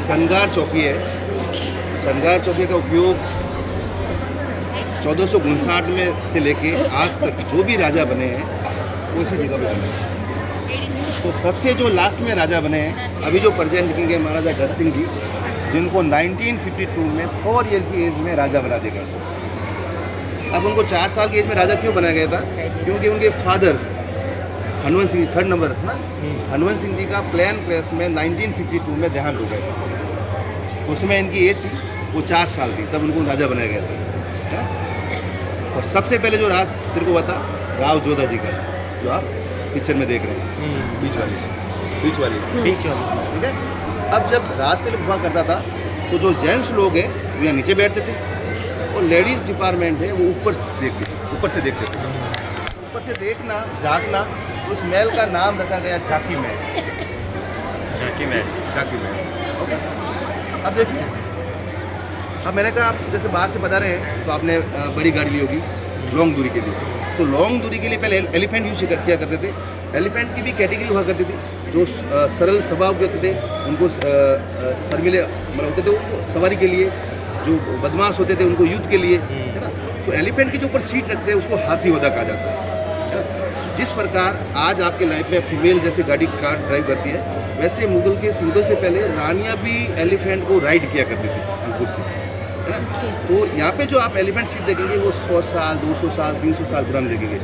शनगार चौकी है। शनगार चौकी का उपयोग 1459 में से लेके आज तक जो भी राजा बने हैं वो इसी जगह पे बने हैं। तो सबसे जो लास्ट में राजा बने हैं अभी जो प्रेजेंट लिखेंगे महाराजा गज सिंह जी, जिनको 1952 में 4 ईयर की एज में राजा बना दिया गया। अब उनको 4 साल की एज में राजा क्यों बनाया गया था? क्योंकि उनके father Hanuman Singh 3rd number है ना, हनुमान सिंह जी का प्लेन क्रेश में 1952 में देहांत हो गया था। उसमें इनकी एज थी वो 4 साल की, तब उनको राजा बनाया गया था, है ना। और सबसे पहले जो राज तेरे को बता राव जोधा जी का, जो आप पिक्चर में देख रहे हैं, बीच वाली, ठीक है। अब जब राज तिलक हुआ करता था तो जो जेंट्स लोग हैं वो यहाँ नीचे बैठते थे और लेडीज़ डिपार्टमेंट है वो ऊपर से देखते थे। ऊपर से देखना, झांकना, उस महल का नाम रखा गया झांकी महल। ओके। अब देखिए, अब मैंने कहा आप जैसे बाहर से बता रहे हैं तो आपने बड़ी गाड़ी ली होगी लॉन्ग दूरी के लिए। तो लॉन्ग दूरी के लिए पहले एलिफेंट यूज किया करते थे। एलिफेंट की भी कैटेगरी हुआ करती थी, जो सरल स्वभाव के होते थे उनको शर्मिले मतलब होते थे उनको सवारी के लिए, जो बदमाश होते थे उनको युद्ध के लिए, है ना। तो एलिफेंट के जो ऊपर सीट रखते हैं उसको हाथी होदा कहा जाता है ना। जिस प्रकार आज आपके लाइफ में फीमेल जैसे गाड़ी कार ड्राइव करती है, वैसे मुगल से पहले रानियाँ भी एलिफेंट को राइड किया करती थी अंकुर से, है ना। तो यहाँ पे जो आप एलिफेंट सीट देखेंगे वो 100 साल 200 साल 300 साल पुरानी देखेंगे।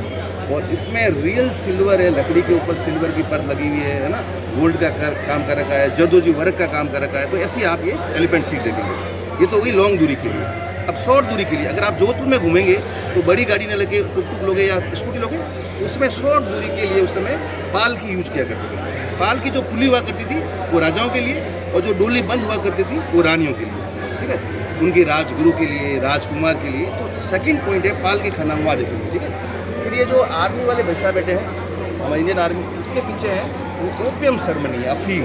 और इसमें रियल सिल्वर है, लकड़ी के ऊपर सिल्वर की परत लगी हुई है ना, गोल्ड का काम कर रखा है, जरदोजी वर्क का काम कर रखा है। तो ऐसी आप ये एलिफेंट सीट देखेंगे। ये तो होगी लॉन्ग दूरी के लिए। अब शॉर्ट दूरी के लिए अगर आप जोधपुर में घूमेंगे तो बड़ी गाड़ी न लगे, टुक लोगे या स्कूटी लोगे, उसमें शॉर्ट दूरी के लिए उस समय पाल की यूज किया करते थे। पाल की जो खुली हुआ करती थी वो राजाओं के लिए और जो डोली बंद हुआ करती थी वो रानियों के लिए, ठीक है, उनके राजगुरु के लिए, राजकुमार के लिए। तो सेकंड पॉइंट है पाल के खानामा देखेंगे, ठीक है। फिर ये जो आर्मी वाले भैसा बैठे हैं हमारे इंडियन आर्मी, उसके पीछे है वो ओपियम सेरेमनी, अफीम।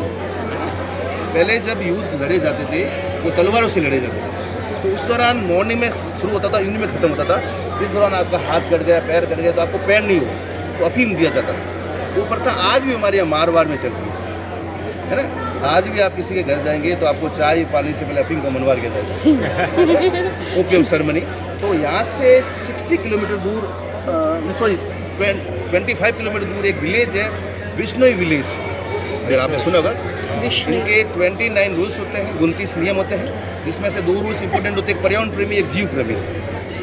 पहले जब युद्ध लड़े जाते थे वो तलवारों से लड़े जाते थे। तो उस दौरान मॉर्निंग में शुरू होता था, इवनिंग में खत्म होता था। इस दौरान आपका हाथ कट गया, पैर कट गया तो आपको पैर नहीं हो तो अफीम दिया जाता था। वो प्रथा आज भी हमारे यहाँ मारवाड़ में चलती है ना। आज भी आप किसी के घर जाएंगे तो आपको चाय पानी से पहले अफीम का मनवार किया जाएगा, ओपियम सेरेमनी। तो यहाँ से 60 किलोमीटर दूर 25 किलोमीटर दूर एक विलेज है विष्णोई विलेज, अगर आपने सुना होगा। इनके 29 रूल्स होते हैं, 29 नियम होते हैं, जिसमें से 2 रूल्स इंपॉर्टेंट होते हैं, एक पर्यावरण प्रेमी, एक जीव प्रेमी।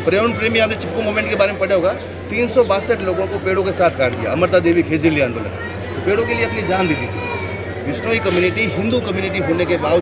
पर्यावरण प्रेमी आपने चिपको मूवमेंट के बारे में पढ़ा होगा, 362 लोगों को पेड़ों के साथ काट दिया, अमरता देवी खेजड़िया आंदोलन, तो पेड़ों के लिए अपनी जान दे दी थी। विष्णोई कम्युनिटी हिंदू कम्युनिटी होने के बावजूद